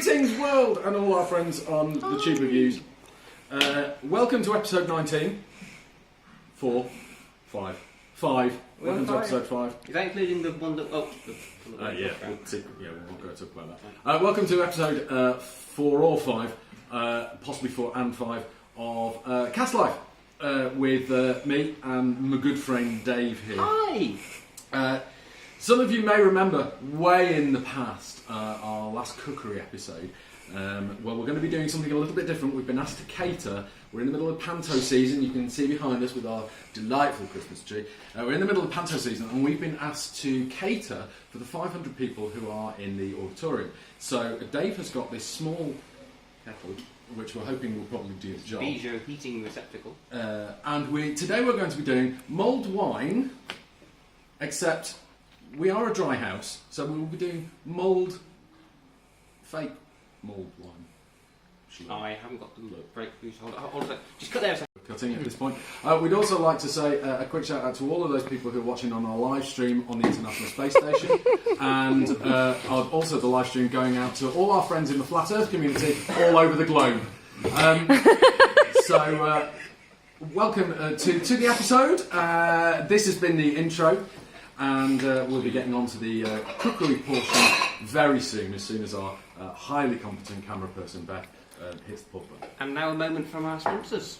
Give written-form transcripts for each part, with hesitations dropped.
Greetings, world, and all our friends on the Tube Reviews. Welcome to episode 19. 4, 5, 5. Welcome to episode 5. Is that including the one that... yeah, we'll go talk about that. Welcome to episode 4 or 5, possibly 4 and 5, of Cast Life, with me and my good friend Dave here. Hi! Some of you may remember, way in the past, our last cookery episode. Well, we're going to be doing something a little bit different. We've been asked to cater. We're in the middle of panto season. You can see behind us with our delightful Christmas tree. We're in the middle of panto season, and we've been asked to cater for the 500 people who are in the auditorium. So Dave has got this small kettle, which we're hoping will probably do the job. Bijou heating receptacle. And today we're going to be doing mulled wine, except we are a dry house, so we will be doing mulled, fake mulled wine. I haven't got the break. Hold on. Just cut there a second. Cutting at this point. We'd also like to say a quick shout out to all of those people who are watching on our live stream on the International Space Station, and also the live stream going out to all our friends in the Flat Earth community all over the globe. Welcome to the episode. This has been the intro. And we'll be getting on to the cookery portion very soon as our highly competent camera person, Beth, hits the pub button. And now a moment from our sponsors.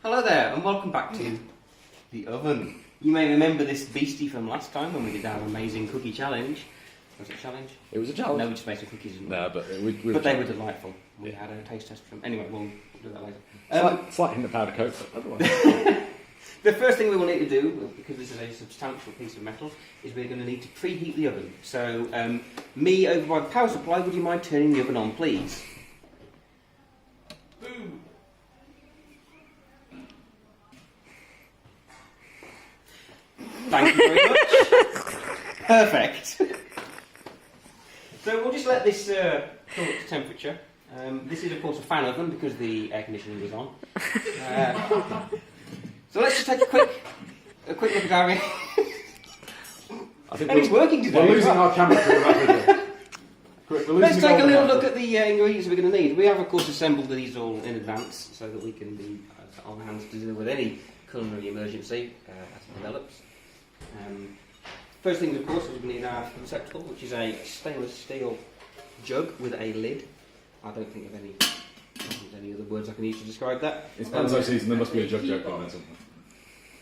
Hello there, and welcome back to the oven. You may remember this beastie from last time when we did our amazing cookie challenge. Was it a challenge? It was a challenge. No, we just made some cookies. No, but they were delightful. We had a taste test from... Anyway, we'll do that later. Slight hint of powder coat, but otherwise. The first thing we will need to do, because this is a substantial piece of metal, is we're going to need to preheat the oven. So, me over by the power supply, would you mind turning the oven on, please? Boom! Thank you very much. Perfect. So we'll just let this cool up to temperature. This is of course a fan oven because the air conditioning is on. So let's just take a quick look at our... And it's working today. We're losing our camera crew rapidly. Let's take a little look at the ingredients we're going to need. We have of course assembled these all in advance so that we can be on hand to deal with any culinary emergency as it develops. First thing, of course, is we need our receptacle, which is a stainless steel jug with a lid. I don't think of any other words I can use to describe that. It's panto season, there must be a jug joke on it.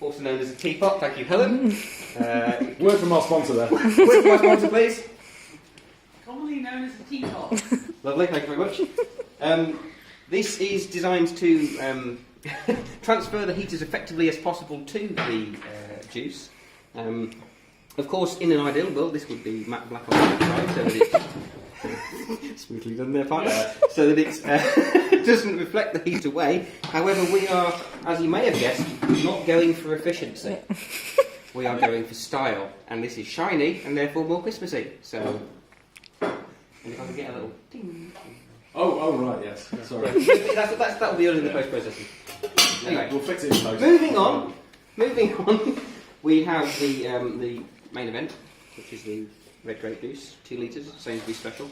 Also known as a teapot, thank you, Helen. Word from our sponsor there. Word from our sponsor, please. Commonly known as a teapot. Lovely, thank you very much. This is designed to transfer the heat as effectively as possible to the juice. Of course, in an ideal world, this would be matte black on the outside, so that it's smoothly done there, partner. So that it doesn't reflect the heat away. However, we are, as you may have guessed, not going for efficiency. We are going for style, and this is shiny and therefore more Christmassy. So, and if I can get a little ding. Oh, right, yes. Sorry. That'll be under the post processing. Anyway, we'll fix it in post. Moving on. We have the main event, which is the red grape juice, 2 litres, Sainsbury's special.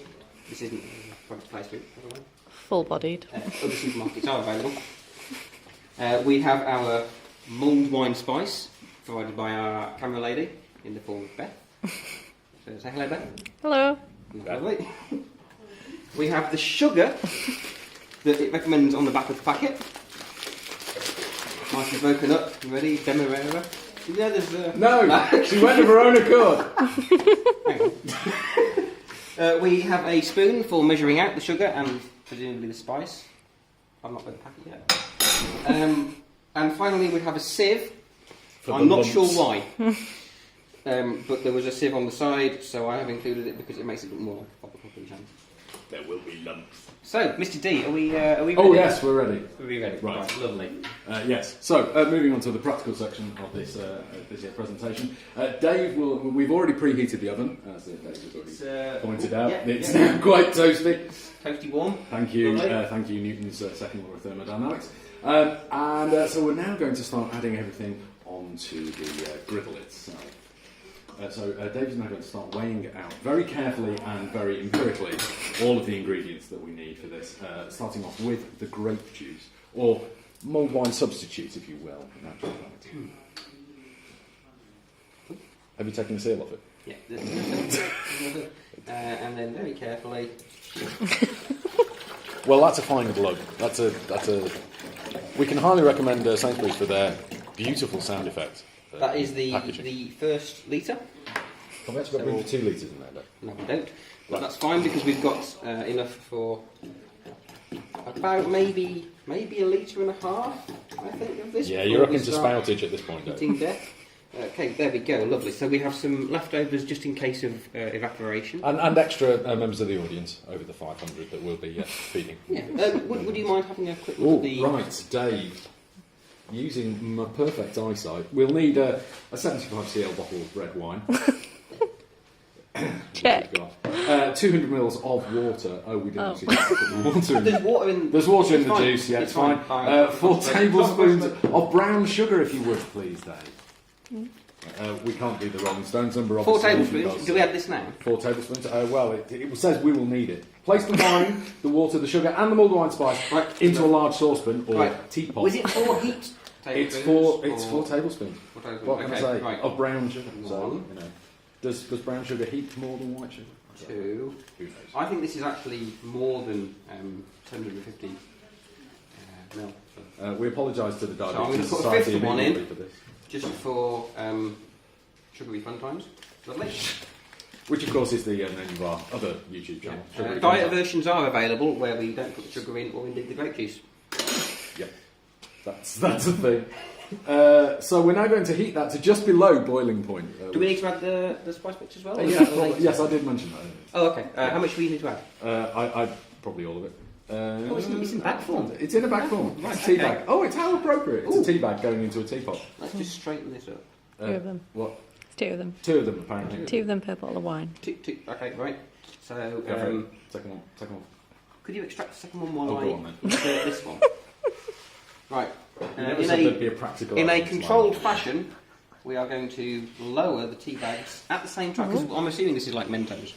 This isn't product placement, by the way. Full-bodied. Other supermarkets are available. We have our mulled wine spice, provided by our camera lady, in the form of Beth. So say hello, Beth. Hello. Lovely. We have the sugar that it recommends on the back of the packet. Nicely broken up, ready, demerara. Yeah, there's No, she went of her own accord. We have a spoon for measuring out the sugar and presumably the spice. I've not read the packet yet. And finally we have a sieve. I'm not sure why. But there was a sieve on the side, so I have included it because it makes it look more like a proper cooking channel. There will be lumps. So, Mr. D, are we ready? Oh yes, we're ready. Are we ready? Right. Lovely. Yes. So, moving on to the practical section of this presentation. Dave we've already preheated the oven, as Dave has already pointed out. Yeah, it's now quite toasty. Toasty warm. Thank you. Thank you, Newton's second law of thermodynamics. So we're now going to start adding everything on onto the griddle itself. So David's now going to start weighing out very carefully and very empirically all of the ingredients that we need for this, starting off with the grape juice, or mulled wine substitute, if you will. In actual fact. Have you taken the seal off it? Yeah. And then very carefully. Well, that's a fine glug. That's a. We can highly recommend Sainsbury's for their beautiful sound effects. That is the first litre. Have we actually got room for 2 litres in there, though? No, we don't. But that's fine because we've got enough for about maybe a litre and a half, I think, of this. Yeah, you're up into spoutage at this point, though. Heating death. Okay, there we go, lovely. So we have some leftovers just in case of evaporation. And extra members of the audience over the 500 that we'll be feeding. Yeah. Would you mind having a quick look at the... Right, Dave. Using my perfect eyesight, we'll need a 75cl bottle of red wine. Check. 200 mils of water. Oh, we didn't actually put the water in. There's water in... There's water in the fine. juice, yeah, it's fine. Fine. 4 tablespoons of brown sugar, if you would, please, Dave. We can't do the Rolling Stones number, 4 obviously. tablespoons? Do we add this now? 4 tablespoons. Well, it says we will need it. Place the wine, the water, the sugar, and the mulled wine spice into a large saucepan or teapot. Was it 4 heat tablespoons? It's 4 tablespoons. 4 tablespoons. What can I say? Right. Of brown sugar. So, does brown sugar heat more than white sugar? 2. Who knows? I think this is actually more than 250 mil. We apologise to the So I'm going Diabetes to put a Society fifth one immediately in, for this. just for sugary fun times. Lovely. Which, of course, is the name of our other YouTube channel. Sugary Diet Fun Times. versions are available where we don't put the sugar in or indeed the grape juice. Yeah, that's a thing. So we're now going to heat that to just below boiling point. Do we need to add the spice mix as well? Yes, I did mention that. Oh, okay. How much do we need to add? I probably all of it. It's in bag form. It's in a bag form. Right, It's a tea okay. bag. Oh, it's how appropriate. It's a tea bag going into a teapot. Let's just straighten this up. 2 of them. What? It's 2 of them. 2 of them, apparently. 2 of them per bottle of wine. Okay, right. So, Go for it. Second one. could you extract the second one while Oh, I go on then. insert this one? Right. You never said there'd be a practical In a element to controlled mine. fashion, we are going to lower the tea bags at the same time, because I'm assuming this is like Mentos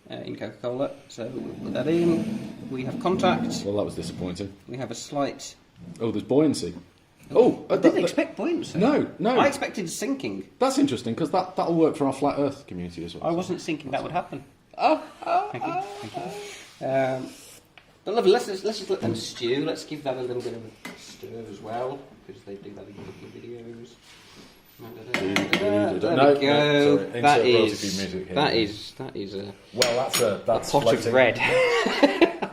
in Coca-Cola. So we'll put that in. We have contact. Well, that was disappointing. We have a slight... Oh, there's buoyancy. Oh, I didn't expect buoyancy. No. I expected sinking. That's interesting, because that'll work for our flat Earth community as well. I wasn't thinking that would happen. Thank you. But lovely, let's just let them stew. Let's give that a little bit of a stir as well, because they do that in the videos. There we go. No, sorry. That Insert royalty is free music here. that is a Well, that's pot floating. of red. I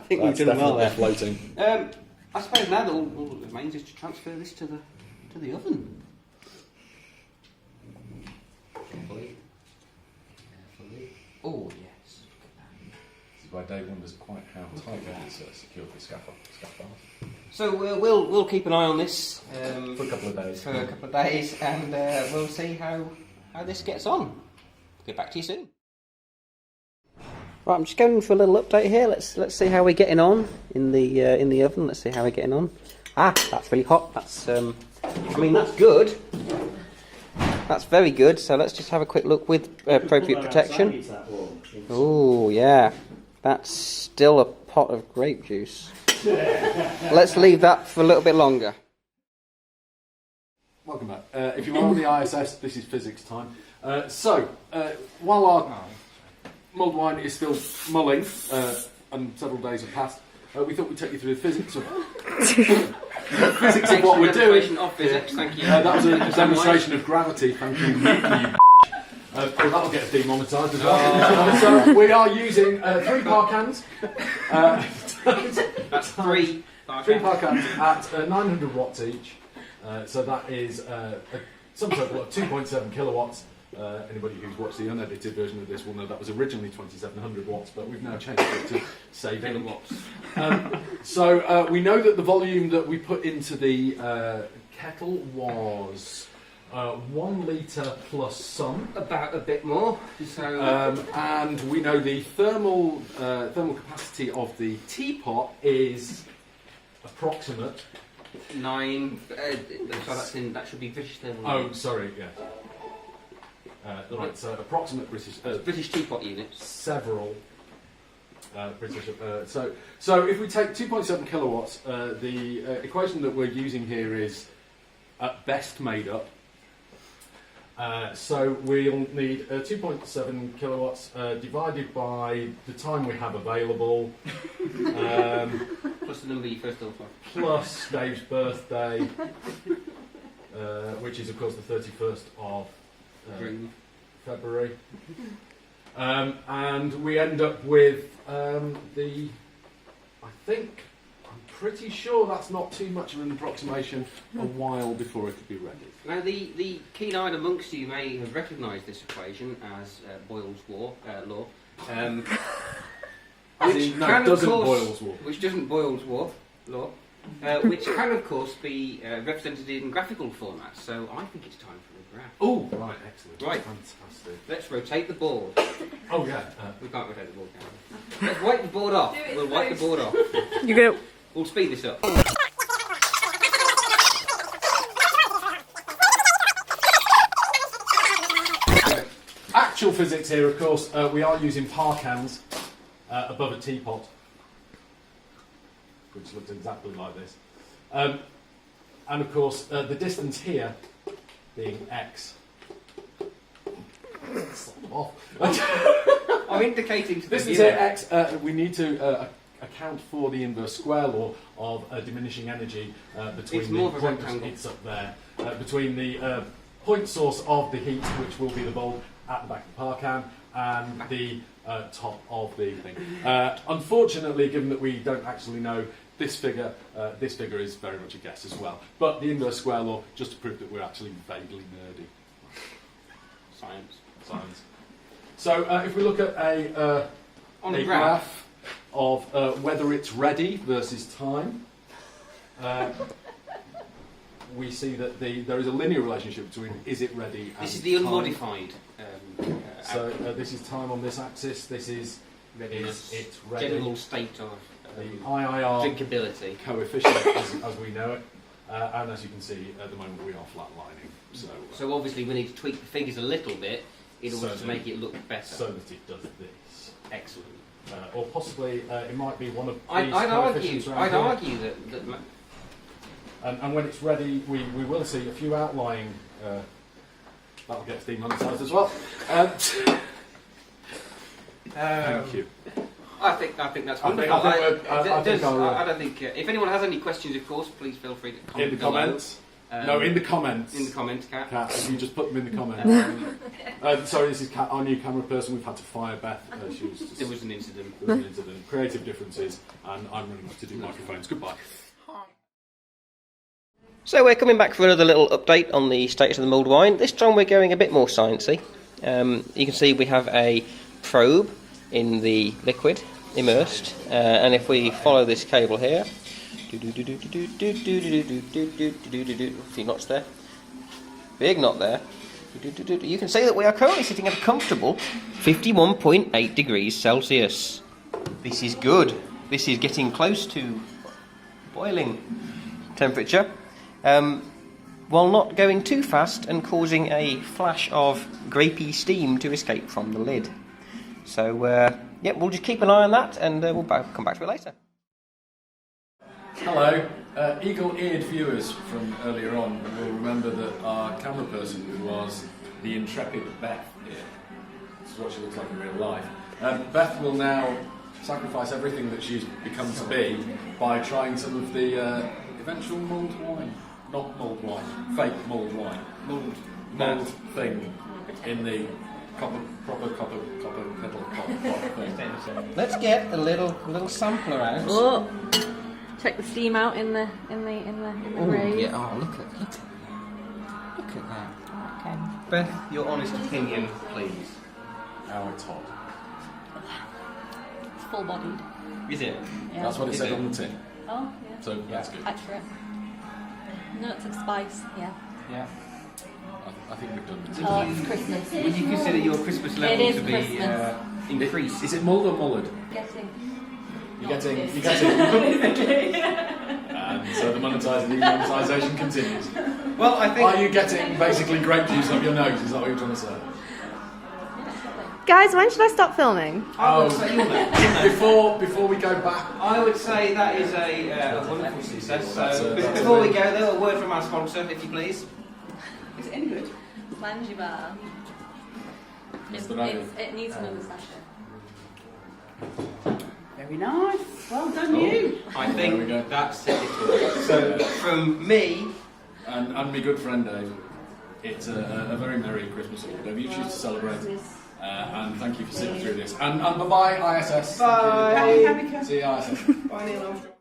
think That's we've done well definitely there. floating. I suppose now that all that remains is to transfer this to the oven. Carefully. Oh yes. This is why Dave wonders quite how tight it's secured with scaffold. So we'll keep an eye on this For a couple of days. and we'll see how this gets on. Get back to you soon. Right, I'm just going for a little update here. Let's see how we're getting on in the oven. Let's see how we're getting on. That's really hot. That's that's good. That's very good. So let's just have a quick look with appropriate protection. Oh yeah, that's still a pot of grape juice. Let's leave that for a little bit longer. Welcome back. If you're on the ISS, this is physics time. While our mulled wine is still mulling, and several days have passed, we thought we'd take you through the physics of what we're doing. Of physics, thank you. That was a demonstration of gravity. Thank you. That'll get us demonetised as well. So we are using 3 Parcans. That's 3 Parcans at 900 watts each. So that is some total of 2.7 kilowatts. Anybody who's watched the unedited version of this will know that was originally 2,700 watts, but we've now changed it to save kilowatts. So we know that the volume that we put into the kettle was 1 litre plus some. About a bit more. So and we know the thermal capacity of the teapot is approximate 9. So that should be British thermal. Oh, sorry, yeah. Right, so approximate British teapot units. Several British. So if we take 2.7 kilowatts, the equation that we're using here is at best made up. So we'll need 2.7 kilowatts divided by the time we have available, Plus the number you first thought of. plus Dave's birthday, which is of course the 31st of February. And we end up with I'm pretty sure that's not too much of an approximation, a while before it could be ready. Now, the keen-eyed amongst you may have recognised this equation as Boyle's law, which doesn't Boyle's law, which can, of course, be represented in graphical format. So I think it's time for a graph. Oh, right, excellent. Right. Fantastic. Let's rotate the board. Oh, yeah. We can't rotate the board, can we? Let's wipe the board off. We'll wipe the board off. You go. We'll speed this up. Actual physics here, of course, we are using Parcans above a teapot, which looks exactly like this. And of course, the distance here being x. I'm indicating to the Distance here, x, we need to account for the inverse square law of diminishing energy between It's more of a point, rectangle. it's up there, between the point source of the heat, which will be the bulb at the back of the Parcan, and the top of the thing. Unfortunately, given that we don't actually know this figure is very much a guess as well. But the inverse square law, just to prove that we're actually vaguely nerdy. Science. So if we look at a graph of whether it's ready versus time, we see that there is a linear relationship between is it ready and This is the time. unmodified. So this is time on this axis. This is Readiness. it's ready. General state of The IIR drinkability. coefficient as we know it, and as you can see at the moment we are flatlining. So obviously we need to tweak the figures a little bit in order So to that- make it look better. so that it does this. Excellent. Or possibly it might be one of these I'd coefficients around here. argue that And when it's ready, we will see a few outlying. That'll get demonetised as well. Thank you. I think that's I think- wonderful. I I don't think if anyone has any questions, of course, please feel free to comment In the below. comments. No, in the comments. In the comments, Kat. Kat, if you just put them in the comments. Sorry, this is Kat, our new camera person. We've had to fire Beth. She was just, There was an incident. there was an incident. Creative differences, and I'm running off to do microphones. Goodbye. So we're coming back for another little update on the status of the mulled wine. This time we're going a bit more sciencey. You can see we have a probe in the liquid, immersed, and if we follow this cable here, a few knots there, big knot there, you can see that we are currently sitting at a comfortable 51.8 degrees Celsius. This is good. This is getting close to boiling temperature. While not going too fast and causing a flash of grapey steam to escape from the lid. So, yeah, we'll just keep an eye on that and we'll come back to it later. Hello. Eagle-eared viewers from earlier on will remember that our camera person was the intrepid Beth here. This is what she looks like in real life. Beth will now sacrifice everything that she's become to be by trying some of the eventual mulled wine. Not mulled wine, fake mulled wine. Mulled thing in the copper kettle pot thing. Let's get a little sampler out. Oh, check the steam out in the rays. Yeah, oh, look at that. Okay. Beth, your honest opinion, please. Now it's hot. It's full bodied. Is it? Yeah. That's what it Is said it? on the tin. Oh, yeah. So that's good. Accurate. Nuts of spice, yeah. Yeah. I think we've done it. Oh, it's Christmas. Would you consider your Christmas It level is to be Christmas. increased? Is it mulled or mullered? Getting. You're getting. this. And And so the monetisation continues. Well, I think. Are you getting basically grape juice up your nose? Is that what you're trying to say? Guys, when should I stop filming? I would say, you'll know. Before we go back, I would say that is a wonderful success. That's So, a before we go, though, a word from our sponsor, if you please. Is it any good? Spongy bar. It needs another session. Very nice. Well done, you. I There we think go. that's it. So, from me, and my good friend Dave, it's a very Merry Christmas or whatever you choose to celebrate. And thank you for sitting through this. And bye-bye, ISS. Bye. Thank you. Happy Hanukkah. See you, ISS. bye, Neil Armstrong.